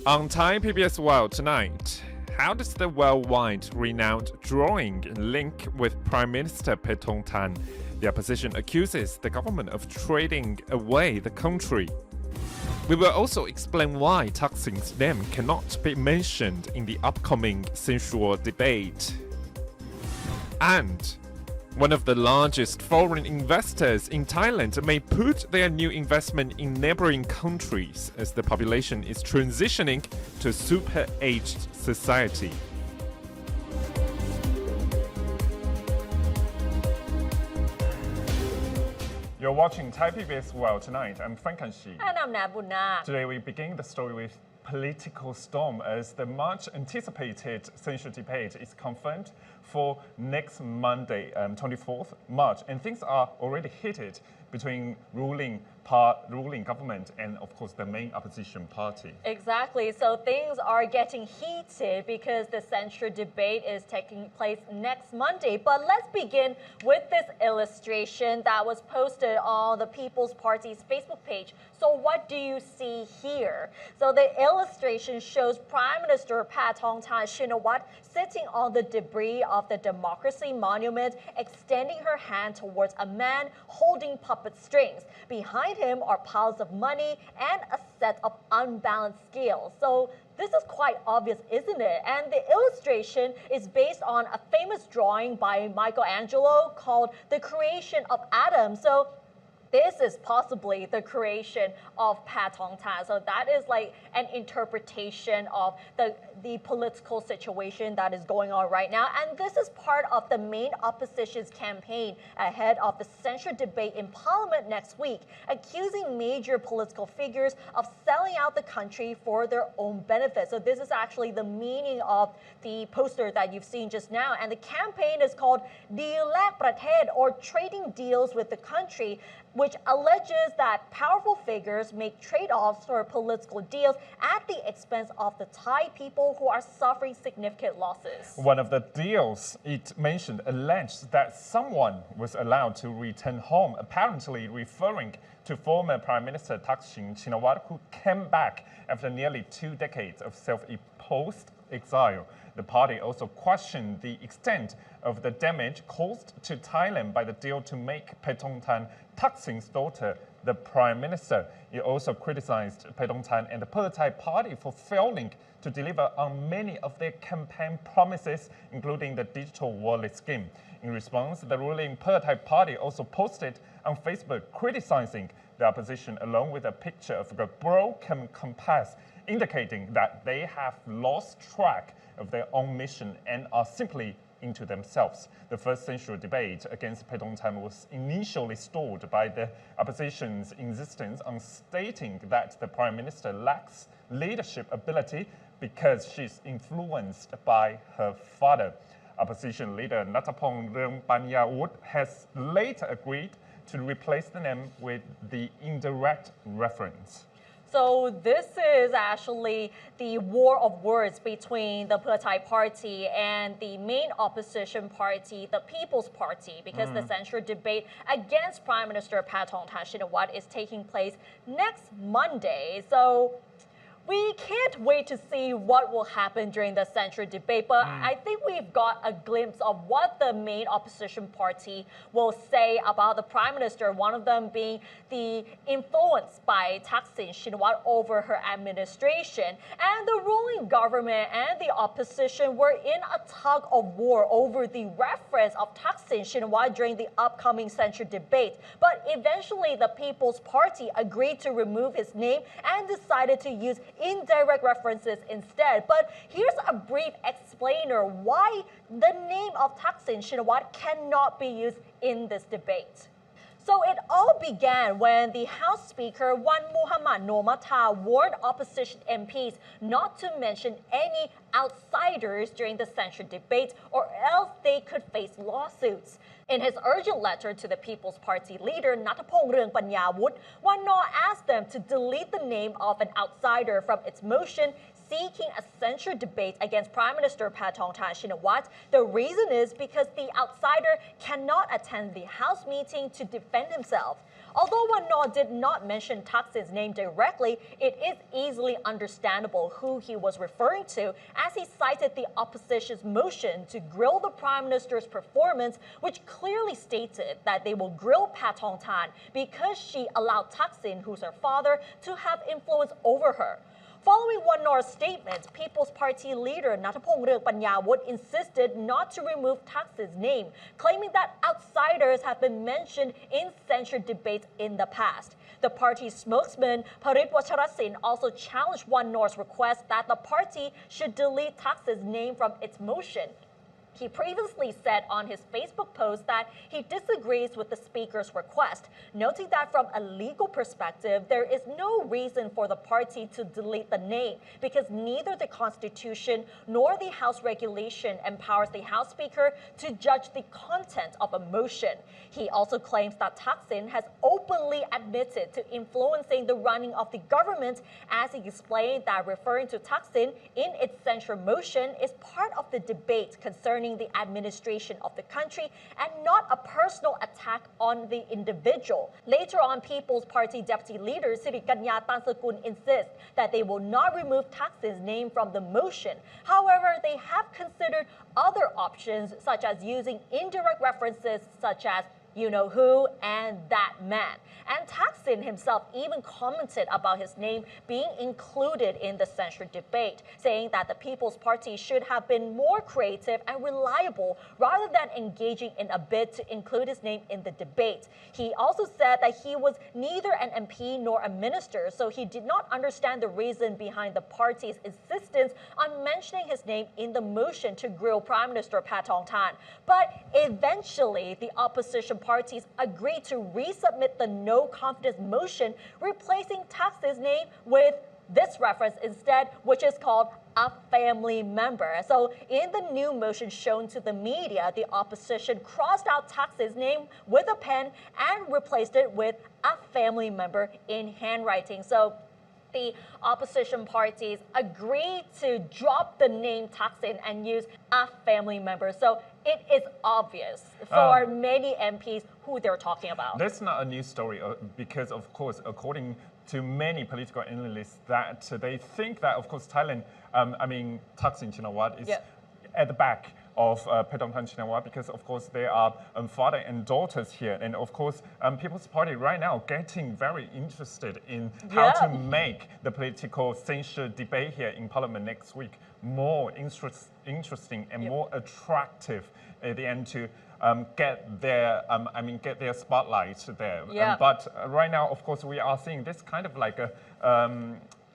On Thai PBS World tonight, how does the worldwide renowned drawing link with Prime Minister Paetongtarn? The opposition accuses the government of trading away the country. We will also explain why Thaksin's name cannot be mentioned in the upcoming censure debate. And one of the largest foreign investors in Thailand may put their new investment in neighboring countries as the population is transitioning to a super-aged society. You're watching Thai PBS World tonight. I'm Frank Kanshi. And I'm Nabuna. Today we begin the story with political storm as the much anticipated censure debate is confirmed for next Monday, 24th March, and things are already heated between ruling government and, of course, the main opposition party. Exactly. So things are getting heated because the censure debate is taking place next Monday. But let's begin with this illustration that was posted on the People's Party's Facebook page. So what do you see here? So the illustration shows Prime Minister Paetongtarn Shinawatra sitting on the debris of the Democracy Monument, extending her hand towards a man holding puppet strings. Behind him are piles of money and a set of unbalanced scales. So this is quite obvious, isn't it? And the illustration is based on a famous drawing by Michelangelo called The Creation of Adam. So this is possibly the creation of Paetongtarn. So that is like an interpretation of the political situation that is going on right now. And this is part of the main opposition's campaign ahead of the censure debate in Parliament next week, accusing major political figures of selling out the country for their own benefit. So this is actually the meaning of the poster that you've seen just now. And the campaign is called Deal Lak Pratet, or Trading Deals with the Country, which alleges that powerful figures make trade-offs for political deals at the expense of the Thai people who are suffering significant losses. One of the deals it mentioned alleged that someone was allowed to return home, apparently referring to former Prime Minister Thaksin, who came back after nearly 2 decades of self-imposed exile. The party also questioned the extent of the damage caused to Thailand by the deal to make Paetongtarn Thaksin's daughter the prime minister. It also criticized Paetongtarn and the Pheu party for failing to deliver on many of their campaign promises, including the digital wallet scheme. In response, the ruling Pheu party also posted on Facebook criticizing the opposition along with a picture of a broken compass, indicating that they have lost track of their own mission and are simply into themselves. The first censure debate against Paetongtarn was initially stalled by the opposition's insistence on stating that the prime minister lacks leadership ability because she's influenced by her father. Opposition leader Nattapong Rungpanyawut has later agreed to replace the name with the indirect reference. So this is actually the war of words between the Pheu party and the main opposition party, the People's Party, because the censure debate against Prime Minister Paetongtarn Shinawatra is taking place next Monday. So we can't wait to see what will happen during the censure debate, but I think we've got a glimpse of what the main opposition party will say about the prime minister, one of them being the influence by Thaksin Shinawatra over her administration. And the ruling government and the opposition were in a tug of war over the reference of Thaksin Shinawatra during the upcoming censure debate. But eventually the People's Party agreed to remove his name and decided to use indirect references instead. But here's a brief explainer why the name of Thaksin Shinawatra cannot be used in this debate. So it all began when the House Speaker Wan Muhammad Nomatha warned opposition MPs not to mention any outsiders during the censure debate or else they could face lawsuits. In his urgent letter to the People's Party leader, Nattapong Rungpanyawut, Wan Nor asked them to delete the name of an outsider from its motion seeking a censure debate against Prime Minister Paetongtarn Shinawatra. The reason is because the outsider cannot attend the House meeting to defend himself. Although Wan Nor did not mention Thaksin's name directly, it is easily understandable who he was referring to, as he cited the opposition's motion to grill the Prime Minister's performance, which clearly stated that they will grill Paetongtarn because she allowed Thaksin, who's her father, to have influence over her. Following Wan Nor's statement, People's Party leader Nattapong Rungpanyawut insisted not to remove Thaksin's name, claiming that outsiders have been mentioned in censure debates in the past. The party's spokesman, Parit Wacharasin, also challenged Wan Nor's request that the party should delete Thaksin's name from its motion. He previously said on his Facebook post that he disagrees with the speaker's request, noting that from a legal perspective, there is no reason for the party to delete the name because neither the Constitution nor the House regulation empowers the House Speaker to judge the content of a motion. He also claims that Thaksin has openly admitted to influencing the running of the government, as he explained that referring to Thaksin in its censure motion is part of the debate concerning the administration of the country and not a personal attack on the individual. Later on, People's Party Deputy Leader Sirikanya Tansakun insists that they will not remove Thaksin's name from the motion. However, they have considered other options, such as using indirect references such as you know who and that man. And Thaksin himself even commented about his name being included in the censure debate, saying that the People's Party should have been more creative and reliable rather than engaging in a bid to include his name in the debate. He also said that he was neither an MP nor a minister, so he did not understand the reason behind the party's insistence on mentioning his name in the motion to grill Prime Minister Paetongtarn. But eventually, the opposition parties agreed to resubmit the no confidence motion, replacing Thaksin's name with this reference instead, which is called a family member. So in the new motion shown to the media, the opposition crossed out Thaksin's name with a pen and replaced it with a family member in handwriting. So the opposition parties agreed to drop the name Thaksin and use a family member. So it is obvious for many MPs who they're talking about. That's not a new story because, of course, according to many political analysts, that they think that, of course, Thailand, Thaksin Shinawatra is at the back of Paetongtarn Shinawatra because, of course, they are father and daughters here. And, of course, People's Party right now getting very interested in how to make the political censure debate here in Parliament next week more interesting and more attractive at the end to get their spotlight there. But right now, of course, we are seeing this kind of like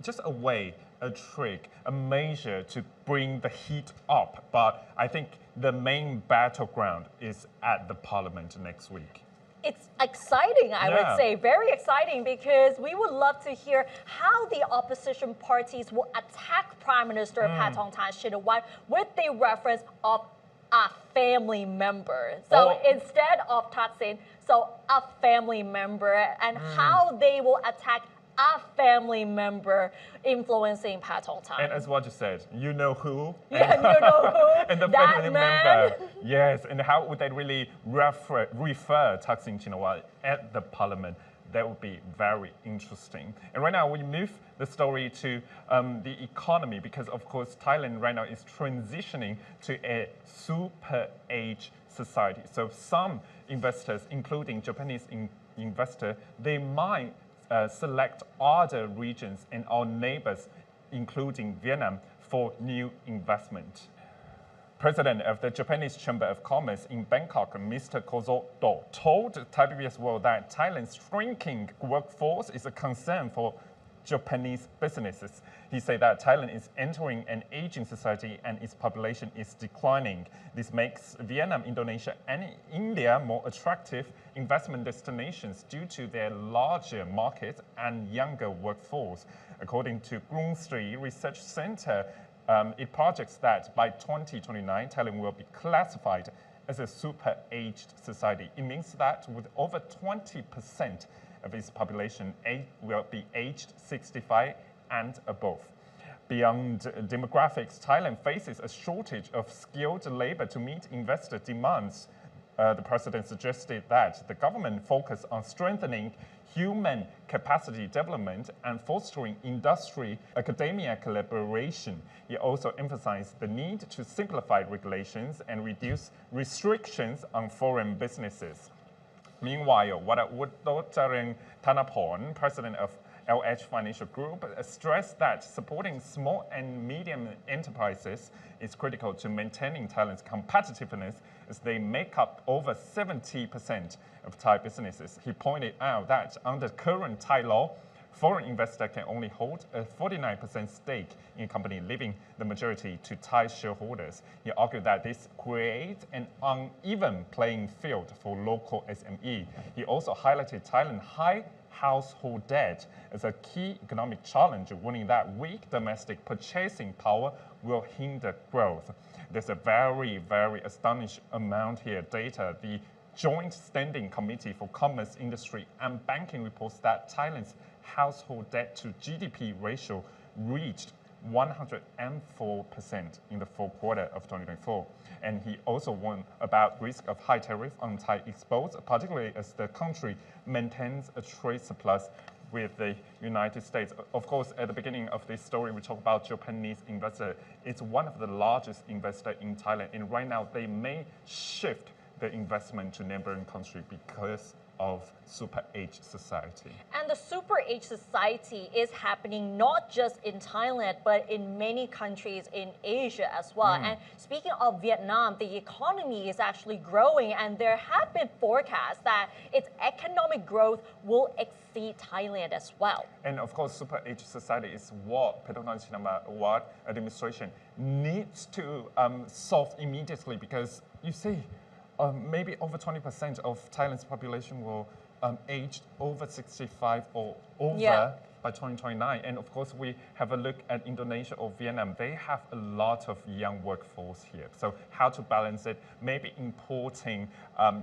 just a way, a trick, a measure to bring the heat up. But I think the main battleground is at the Parliament next week. It's exciting, I would say, very exciting, because we would love to hear how the opposition parties will attack Prime Minister Paetongtarn Shinawatra with the reference of a family member. So instead of Thaksin, so a family member, and how they will attack a family member influencing Paetongtarn. And as what you said, you know who? Yeah, you know who? And the that family man. member. Yes, and how would they really refer Thaksin Shinawatra at the Parliament? That would be very interesting. And right now we move the story to the economy because, of course, Thailand right now is transitioning to a super age society. So some investors, including Japanese investor, they might select other regions and our neighbors, including Vietnam, for new investment. President of the Japanese Chamber of Commerce in Bangkok, Mr. Kozo Do, told Thai PBS World that Thailand's shrinking workforce is a concern for Japanese businesses. He said that Thailand is entering an aging society and its population is declining. This makes Vietnam, Indonesia, and India more attractive investment destinations due to their larger markets and younger workforce. According to Grung Sri Research Center, it projects that by 2029, Thailand will be classified as a super-aged society. It means that with over 20% of its population will be aged 65 and above. Beyond demographics, Thailand faces a shortage of skilled labor to meet investor demands. The president suggested that the government focus on strengthening human capacity development and fostering industry-academia collaboration. He also emphasized the need to simplify regulations and reduce restrictions on foreign businesses. Meanwhile, Wadawotaring Thanaporn, president of LH Financial Group, stressed that supporting small and medium enterprises is critical to maintaining Thailand's competitiveness as they make up over 70% of Thai businesses. He pointed out that under current Thai law, foreign investor can only hold a 49% stake in a company, leaving the majority to Thai shareholders. He argued that this creates an uneven playing field for local SME. He also highlighted Thailand's high household debt as a key economic challenge, warning that weak domestic purchasing power will hinder growth. There's a very, very astonishing amount here, data. The Joint Standing Committee for Commerce, Industry and Banking reports that Thailand's household debt to GDP ratio reached 104% in the fourth quarter of 2024. And he also warned about risk of high tariff on Thai exports, particularly as the country maintains a trade surplus with the United States. Of course, at the beginning of this story, we talk about Japanese investor. It's one of the largest investor in Thailand. And right now, they may shift the investment to neighboring country because of super-aged society. And the super-aged society is happening not just in Thailand, but in many countries in Asia as well. And speaking of Vietnam, the economy is actually growing, and there have been forecasts that its economic growth will exceed Thailand as well. And of course, super-aged society is what Paetongtarn Shinawatra administration needs to solve immediately, because you see, maybe over 20% of Thailand's population will age over 65 or over by 2029. And of course, we have a look at Indonesia or Vietnam. They have a lot of young workforce here. So how to balance it? Maybe importing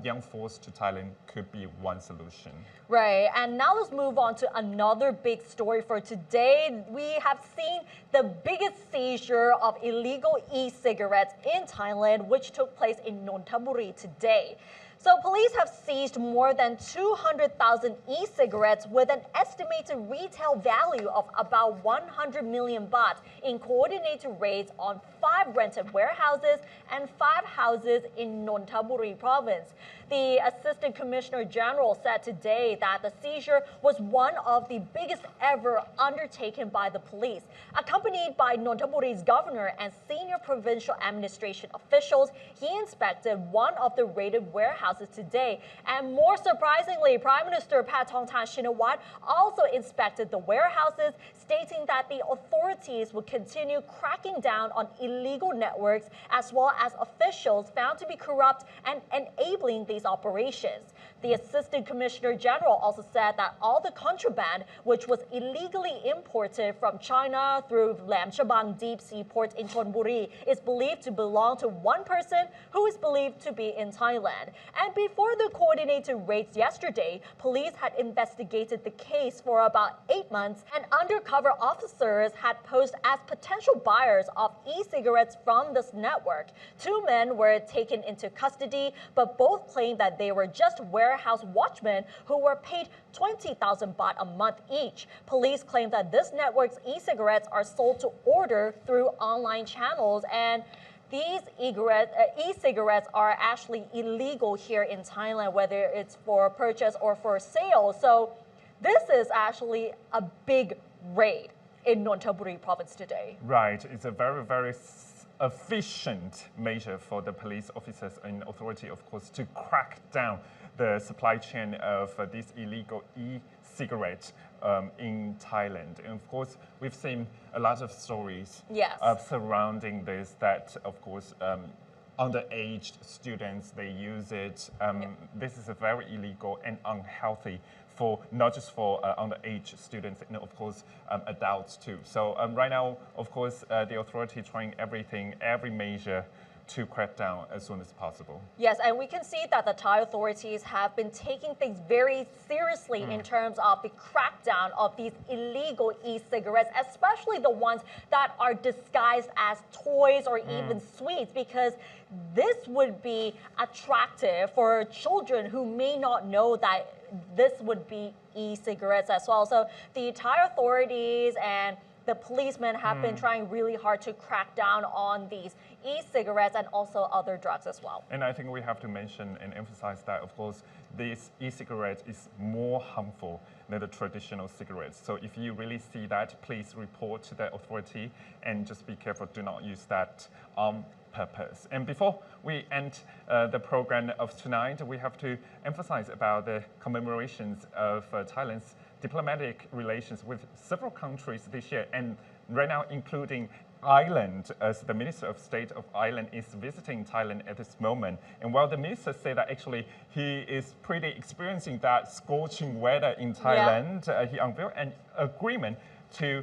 young force to Thailand could be one solution. Right, and now let's move on to another big story for today. We have seen the biggest seizure of illegal e-cigarettes in Thailand, which took place in Nonthaburi today. So police have seized more than 200,000 e-cigarettes with an estimated retail value of about 100 million baht in coordinated raids on 5 rented warehouses and 5 houses in Nonthaburi province. The Assistant Commissioner General said today that the seizure was one of the biggest ever undertaken by the police. Accompanied by Nonthaburi's governor and senior provincial administration officials, he inspected one of the raided warehouses today. And more surprisingly, Prime Minister Paetongtarn Shinawatra also inspected the warehouses, stating that the authorities would continue cracking down on illegal networks as well as officials found to be corrupt and enabling these operations. The Assistant Commissioner General also said that all the contraband, which was illegally imported from China through Lam Chabang deep sea port in Chonburi, is believed to belong to one person who is believed to be in Thailand. And before the coordinated raids yesterday, police had investigated the case for about 8 months, and undercover officers had posed as potential buyers of e-cigarettes from this network. 2 men were taken into custody, but both claimed that they were just warehouse watchmen who were paid 20,000 baht a month each. Police claim that this network's e-cigarettes are sold to order through online channels, and these e-cigarettes are actually illegal here in Thailand, whether it's for purchase or for sale. So this is actually a big raid in Nonthaburi province today. Right. It's a very, very efficient measure for the police officers and authority, of course, to crack down the supply chain of these illegal e-cigarettes in Thailand. And of course, we've seen a lot of stories surrounding this, that, of course, underage students, they use it. This is a very illegal and unhealthy for not just for underage students, and of course adults too. So right now, of course, the authority trying every measure to crack down as soon as possible. Yes, and we can see that the Thai authorities have been taking things very seriously in terms of the crackdown of these illegal e-cigarettes, especially the ones that are disguised as toys or even sweets, because this would be attractive for children who may not know that this would be e-cigarettes as well. So the Thai authorities and the policemen have been trying really hard to crack down on these e-cigarettes and also other drugs as well. And I think we have to mention and emphasize that, of course, this e-cigarette is more harmful than the traditional cigarettes. So if you really see that, please report to the authority and just be careful. Do not use that purpose. And before we end the program of tonight, we have to emphasize about the commemorations of Thailand's diplomatic relations with several countries this year, and right now including Ireland, as the Minister of State of Ireland is visiting Thailand at this moment. And while the minister said that actually he is pretty experiencing that scorching weather in Thailand, he unveiled an agreement to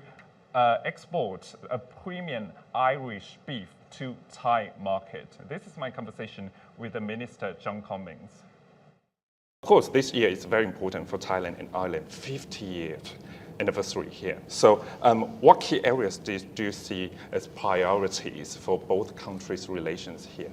export a premium Irish beef to Thai market. This is my conversation with the Minister, John Cummings. Of course, this year is very important for Thailand and Ireland, 50-year anniversary here. So what key areas do you see as priorities for both countries' relations here?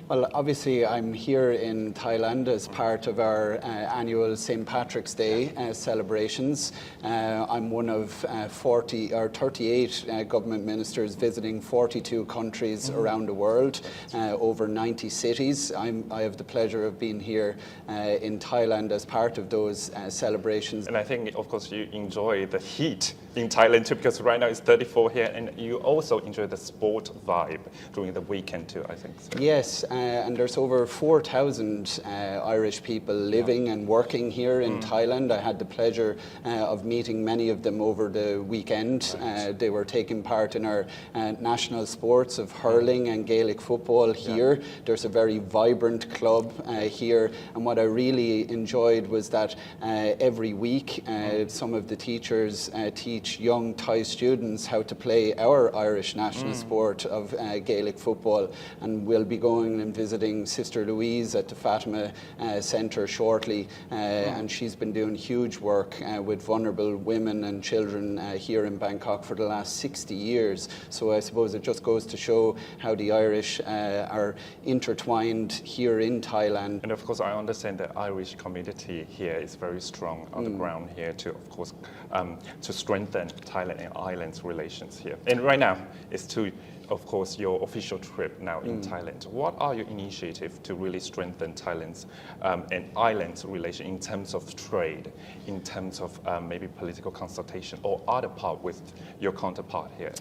Well, obviously, I'm here in Thailand as part of our annual St. Patrick's Day celebrations. I'm one of 38 government ministers visiting 42 countries around the world, over 90 cities. I have the pleasure of being here in Thailand as part of those celebrations. And I think, of course, you enjoy the heat in Thailand too, because right now it's 34 here, and you also enjoy the sport vibe during the weekend too, I think. So. Yes. And there's over 4,000 Irish people living and working here in Thailand. I had the pleasure of meeting many of them over the weekend. They were taking part in our national sports of hurling and Gaelic football here. There's a very vibrant club here. And what I really enjoyed was that every week some of the teachers teach young Thai students how to play our Irish national sport of Gaelic football. And we'll be going and visiting Sister Louise at the Fatima Centre shortly, and she's been doing huge work with vulnerable women and children here in Bangkok for the last 60 years. So I suppose it just goes to show how the Irish are intertwined here in Thailand. And of course, I understand the Irish community here is very strong on the ground here to, of course, to strengthen Thailand and Ireland's relations here. And right now, it's to of course, your official trip now in Thailand. What are your initiatives to really strengthen Thailand's and Ireland's relation in terms of trade, in terms of maybe political consultation or other part with your counterpart here?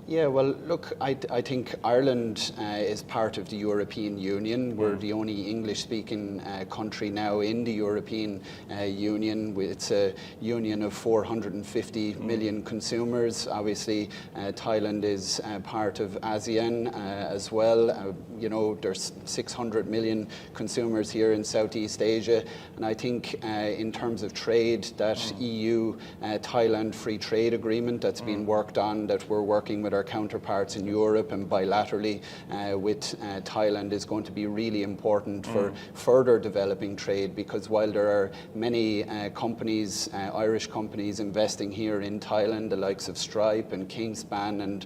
Yeah, well, look, I think Ireland is part of the European Union. We're the only English-speaking country now in the European Union. It's a union of 450 million consumers. Obviously, Thailand is part of ASEAN as well. You know, there's 600 million consumers here in Southeast Asia. And I think in terms of trade, that EU-Thailand free trade agreement that's been worked on, that we're working with our counterparts in Europe and bilaterally with Thailand is going to be really important for further developing trade, because while there are many companies, Irish companies investing here in Thailand, the likes of Stripe and Kingspan and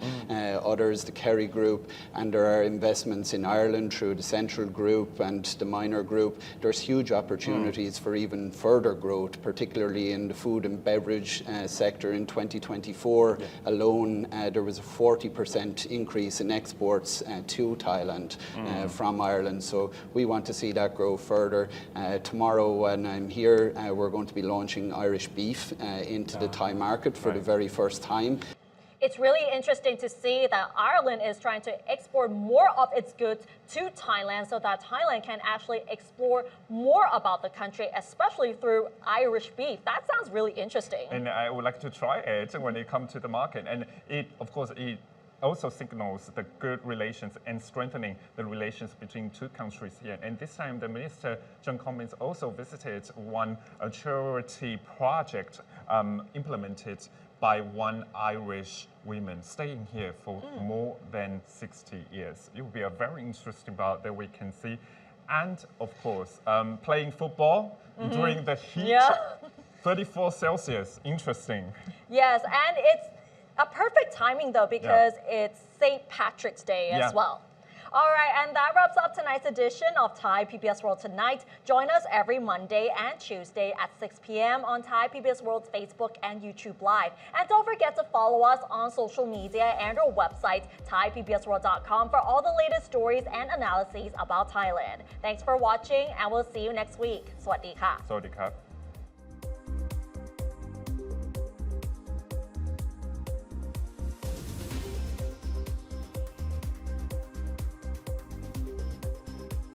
others, the Kerry Group, and there are investments in Ireland through the Central Group and the Minor Group, there's huge opportunities for even further growth, particularly in the food and beverage sector. In 2024 alone, there was a 40% increase in exports to Thailand from Ireland. So we want to see that grow further. Tomorrow when I'm here, we're going to be launching Irish beef into the Thai market for the very first time. It's really interesting to see that Ireland is trying to export more of its goods to Thailand so that Thailand can actually explore more about the country, especially through Irish beef. That sounds really interesting. And I would like to try it when it comes to the market. And it, of course, it also signals the good relations and strengthening the relations between two countries here. And this time, the Minister, John Cummings, also visited one charity project implemented by one Irish woman staying here for more than 60 years. It will be a very interesting bout that we can see. And of course, playing football during the heat, 34 Celsius, interesting. Yes, and it's a perfect timing though because it's St. Patrick's Day as well. All right, and that wraps up tonight's edition of Thai PBS World Tonight. Join us every Monday and Tuesday at 6 p.m. on Thai PBS World's Facebook and YouTube Live. And don't forget to follow us on social media and our website, thaipbsworld.com, for all the latest stories and analyses about Thailand. Thanks for watching, and we'll see you next week. สวัสดีค่ะ สวัสดีครับ